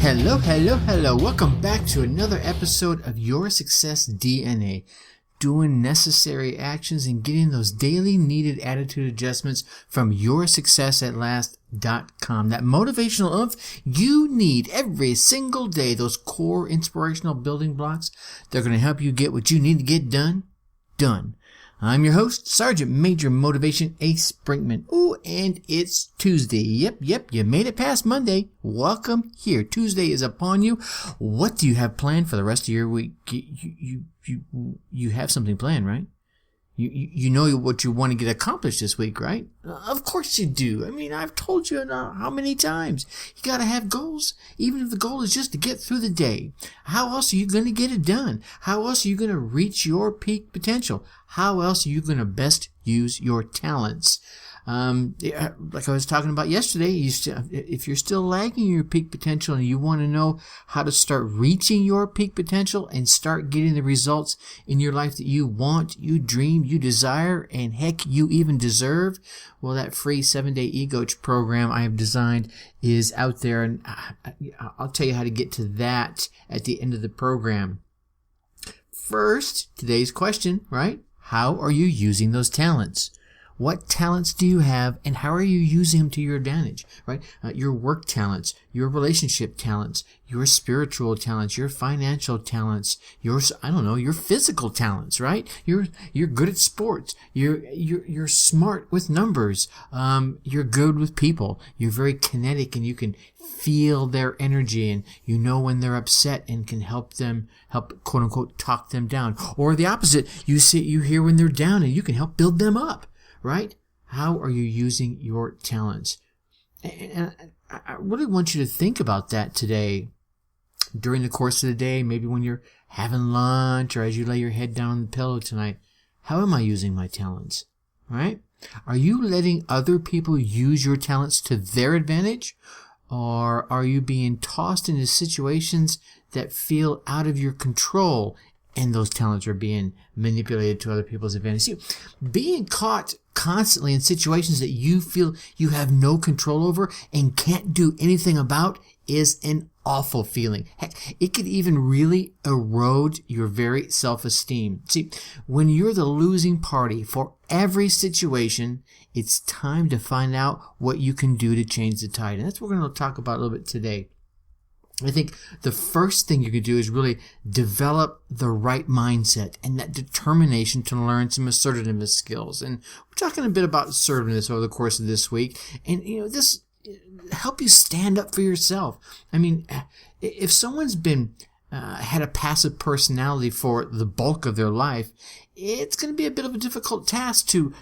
Hello, hello, hello. Welcome back to another episode of Your Success DNA. Doing necessary actions and getting those daily needed attitude adjustments from yoursuccessatlast.com. That motivational oomph you need every single day. Those core inspirational building blocks. They're going to help you get what you need to get done. I'm your host, Sergeant Major Motivation Ace Brinkman. Ooh, and it's Tuesday. Yep, you made it past Monday. Welcome here. Tuesday is upon you. What do you have planned for the rest of your week? You have something planned, right? You know what you want to get accomplished this week, right? Of course you do. I mean, I've told you how many times. You got to have goals, even if the goal is just to get through the day. How else are you going to get it done? How else are you going to reach your peak potential? How else are you going to best use your talents? Like I was talking about yesterday, if you're still lagging your peak potential and you want to know how to start reaching your peak potential and start getting the results in your life that you want, you dream, you desire, and heck, you even deserve, well, that free 7-day ego program I have designed is out there, and I'll tell you how to get to that at the end of the program. First, today's question, right? How are you using those talents? What talents do you have, and how are you using them to your advantage, right? Your work talents, your relationship talents, your spiritual talents, your financial talents, your physical talents, right? You're good at sports. You're smart with numbers. You're good with people. You're very kinetic, and you can feel their energy, and you know when they're upset and can help quote unquote talk them down. Or the opposite, you hear when they're down and you can help build them up. Right? How are you using your talents? And I really want you to think about that today during the course of the day, maybe when you're having lunch or as you lay your head down on the pillow tonight. How am I using my talents? Right? Are you letting other people use your talents to their advantage? Or are you being tossed into situations that feel out of your control and those talents are being manipulated to other people's advantage? See, being caught constantly in situations that you feel you have no control over and can't do anything about is an awful feeling. Heck, it could even really erode your very self-esteem. See, when you're the losing party for every situation, it's time to find out what you can do to change the tide. And that's what we're going to talk about a little bit today. I think the first thing you could do is really develop the right mindset and that determination to learn some assertiveness skills. And we're talking a bit about assertiveness over the course of this week. And, this help you stand up for yourself. I mean, if someone's been had a passive personality for the bulk of their life, it's going to be a bit of a difficult task to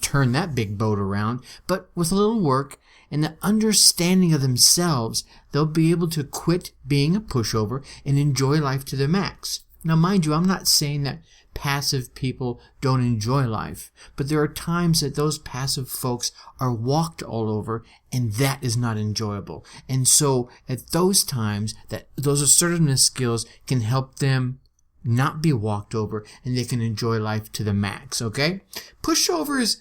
turn that big boat around. But with a little work and the understanding of themselves, they'll be able to quit being a pushover and enjoy life to their max. Now, mind you, I'm not saying that passive people don't enjoy life, but there are times that those passive folks are walked all over, and that is not enjoyable. And so at those times, that those assertiveness skills can help them not be walked over, and they can enjoy life to the max, okay? Pushovers,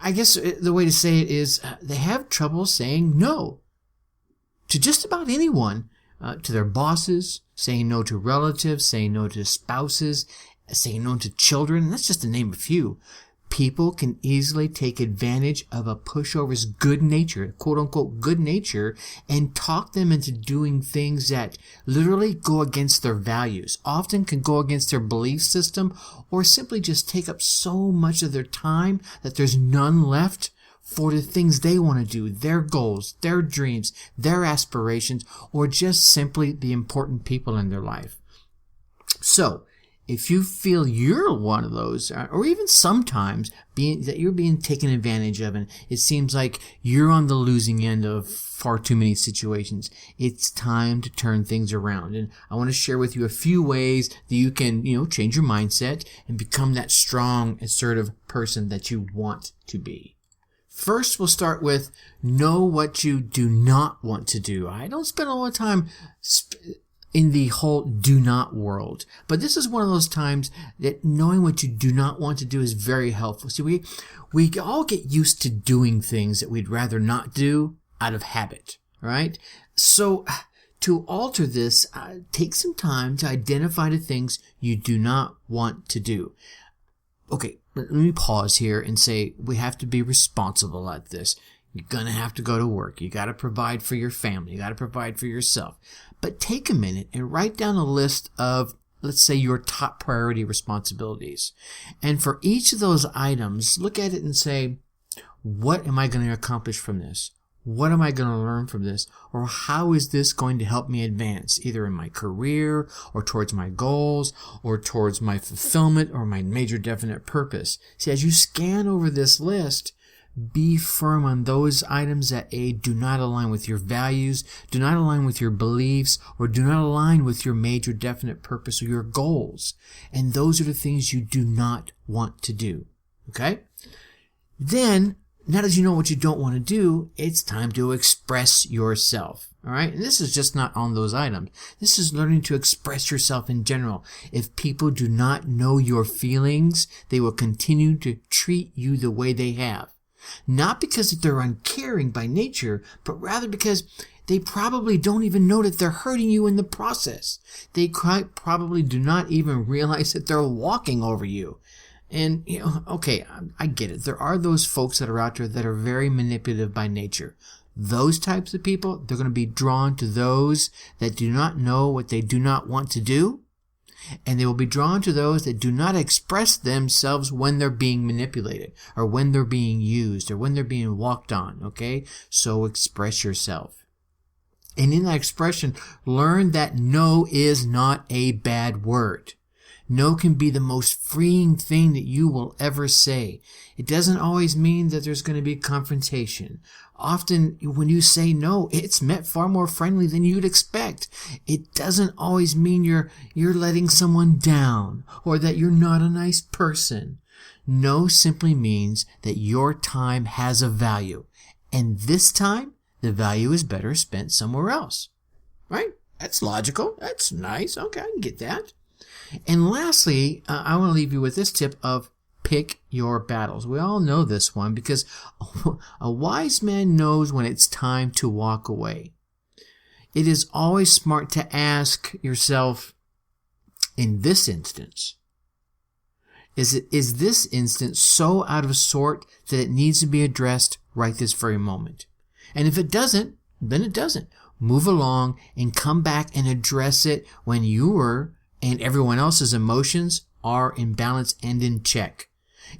I guess the way to say it is they have trouble saying no to just about anyone, to their bosses, saying no to relatives, saying no to spouses, saying no to children. That's just to name a few. People can easily take advantage of a pushover's good nature, quote unquote good nature, and talk them into doing things that literally go against their values, often can go against their belief system, or simply just take up so much of their time that there's none left for the things they want to do, their goals, their dreams, their aspirations, or just simply the important people in their life. So, if you feel you're one of those, or even sometimes that you're being taken advantage of, and it seems like you're on the losing end of far too many situations, it's time to turn things around. And I want to share with you a few ways that you can, change your mindset and become that strong, assertive person that you want to be. First, we'll start with know what you do not want to do. I don't spend a lot of time in the whole do not world. But this is one of those times that knowing what you do not want to do is very helpful. See, we all get used to doing things that we'd rather not do out of habit, right? So To alter this, take some time to identify the things you do not want to do. Okay, let me pause here and say we have to be responsible at this. You're going to have to go to work. You got to provide for your family. You got to provide for yourself. But take a minute and write down a list of, let's say, your top priority responsibilities. And for each of those items, look at it and say, what am I going to accomplish from this? What am I going to learn from this? Or how is this going to help me advance, either in my career or towards my goals or towards my fulfillment or my major definite purpose? See, as you scan over this list, be firm on those items that do not align with your values, do not align with your beliefs, or do not align with your major definite purpose or your goals. And those are the things you do not want to do. Okay? Then, now that you know what you don't want to do, it's time to express yourself. All right? And this is just not on those items. This is learning to express yourself in general. If people do not know your feelings, they will continue to treat you the way they have. Not because they're uncaring by nature, but rather because they probably don't even know that they're hurting you in the process. They quite probably do not even realize that they're walking over you. And, okay, I get it. There are those folks that are out there that are very manipulative by nature. Those types of people, they're going to be drawn to those that do not know what they do not want to do. And they will be drawn to those that do not express themselves when they're being manipulated or when they're being used or when they're being walked on, okay? So express yourself. And in that expression, learn that no is not a bad word. No can be the most freeing thing that you will ever say. It doesn't always mean that there's going to be confrontation. Often when you say no, it's meant far more friendly than you'd expect. It doesn't always mean you're letting someone down or that you're not a nice person. No simply means that your time has a value. And this time, the value is better spent somewhere else. Right? That's logical. That's nice. Okay, I can get that. And lastly, I want to leave you with this tip of pick your battles. We all know this one because a wise man knows when it's time to walk away. It is always smart to ask yourself, in this instance, is this instance so out of sort that it needs to be addressed right this very moment? And if it doesn't, then it doesn't. Move along and come back and address it when your and everyone else's emotions are in balance and in check.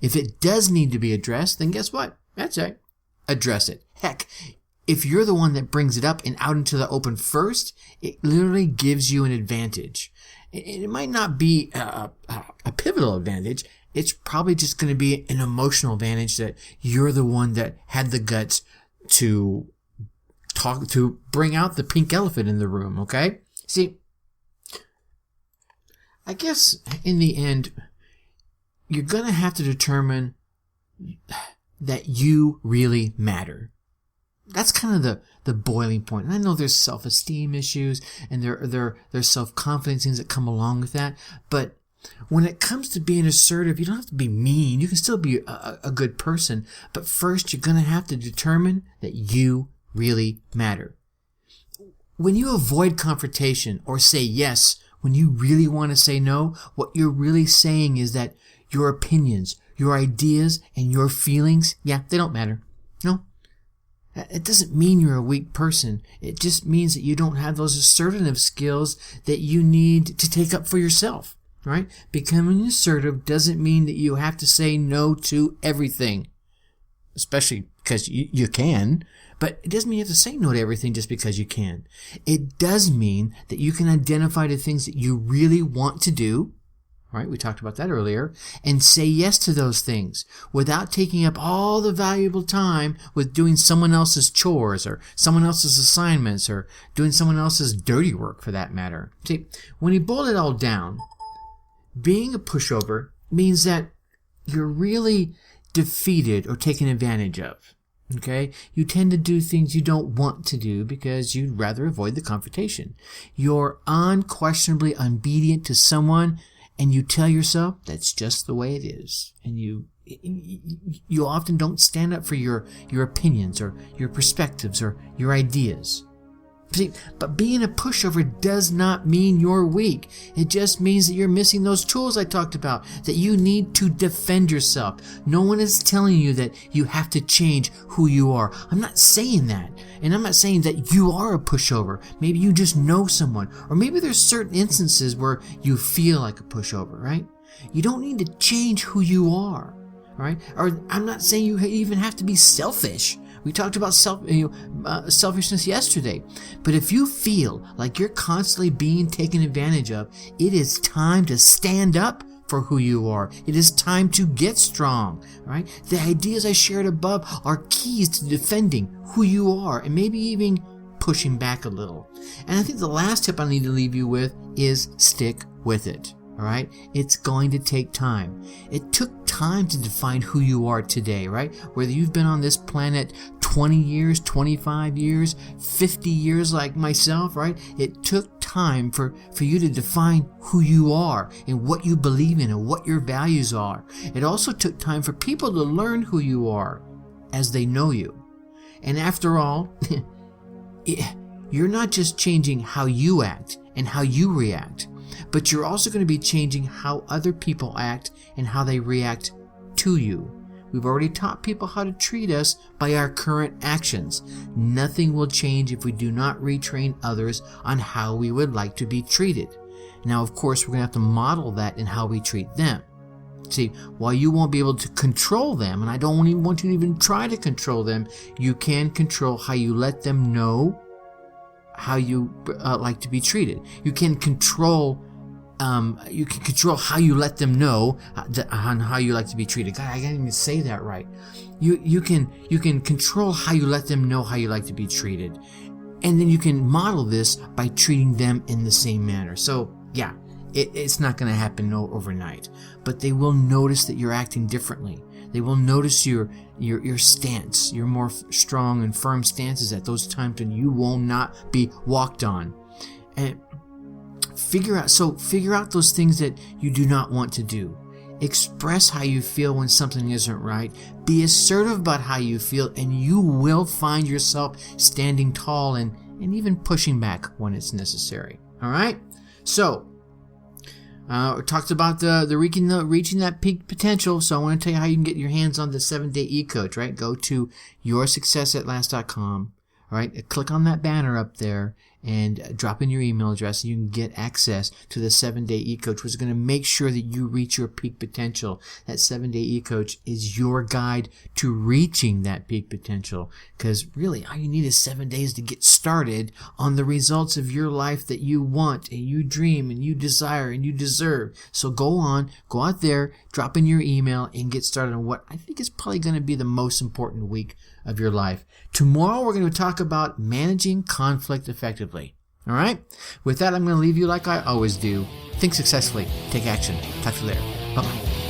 If it does need to be addressed, then guess what? That's right. Address it. Heck, if you're the one that brings it up and out into the open first, it literally gives you an advantage. It might not be a pivotal advantage. It's probably just going to be an emotional advantage that you're the one that had the guts to bring out the pink elephant in the room, okay? See, I guess in the end, you're going to have to determine that you really matter. That's kind of the boiling point. And I know there's self-esteem issues and there's self-confidence things that come along with that. But when it comes to being assertive, you don't have to be mean. You can still be a good person. But first, you're going to have to determine that you really matter. When you avoid confrontation or say yes when you really want to say no, what you're really saying is that your opinions, your ideas, and your feelings, they don't matter. No. It doesn't mean you're a weak person. It just means that you don't have those assertive skills that you need to take up for yourself, right? Becoming assertive doesn't mean that you have to say no to everything, especially because you can. But it doesn't mean you have to say no to everything just because you can. It does mean that you can identify the things that you really want to do, right? We talked about that earlier, and say yes to those things without taking up all the valuable time with doing someone else's chores or someone else's assignments or doing someone else's dirty work for that matter. See, when you boil it all down, being a pushover means that you're really defeated or taken advantage of. Okay? You tend to do things you don't want to do because you'd rather avoid the confrontation. You're unquestionably obedient to someone and you tell yourself that's just the way it is. And you often don't stand up for your opinions or your perspectives or your ideas. See, but being a pushover does not mean you're weak. It just means that you're missing those tools I talked about, that you need to defend yourself. No one is telling you that you have to change who you are. I'm not saying that. And I'm not saying that you are a pushover. Maybe you just know someone. Or maybe there's certain instances where you feel like a pushover, right? You don't need to change who you are, right? Or I'm not saying you even have to be selfish. We talked about selfishness yesterday. But if you feel like you're constantly being taken advantage of, it is time to stand up for who you are. It is time to get strong, right? The ideas I shared above are keys to defending who you are and maybe even pushing back a little. And I think the last tip I need to leave you with is stick with it. All right? It's going to take time. It took time to define who you are today, right? Whether you've been on this planet 20 years, 25 years, 50 years like myself, right? It took time for you to define who you are and what you believe in and what your values are. It also took time for people to learn who you are as they know you. And after all, you're not just changing how you act and how you react, but you're also going to be changing how other people act and how they react to you. We've already taught people how to treat us by our current actions. Nothing will change if we do not retrain others on how we would like to be treated. Now, of course, we're going to have to model that in how we treat them. See, while you won't be able to control them, and I don't even want you to even try to control them, you can control how you let them know how you like to be treated. You can control how you let them know on how you like to be treated. God, I can't even say that right. You can control how you let them know how you like to be treated, and then you can model this by treating them in the same manner. So yeah, it's not going to happen overnight, but they will notice that you're acting differently. They will notice your stance, your more strong and firm stances at those times when you will not be walked on. And figure out those things that you do not want to do. Express how you feel when something isn't right. Be assertive about how you feel, and you will find yourself standing tall and even pushing back when it's necessary. All right? So, we talked about the reaching that peak potential. So I want to tell you how you can get your hands on the 7-day e-coach, right? Go to yoursuccessatlast.com. All right, click on that banner up there and drop in your email address, and you can get access to the 7-day e-coach, which is going to make sure that you reach your peak potential. That 7-day e-coach is your guide to reaching that peak potential, because really all you need is 7 days to get started on the results of your life that you want and you dream and you desire and you deserve. So go out there, drop in your email, and get started on what I think is probably going to be the most important week of your life. Tomorrow we're going to talk about managing conflict effectively. All right? With that, I'm going to leave you like I always do. Think successfully. Take action. Talk to you later. Bye-bye.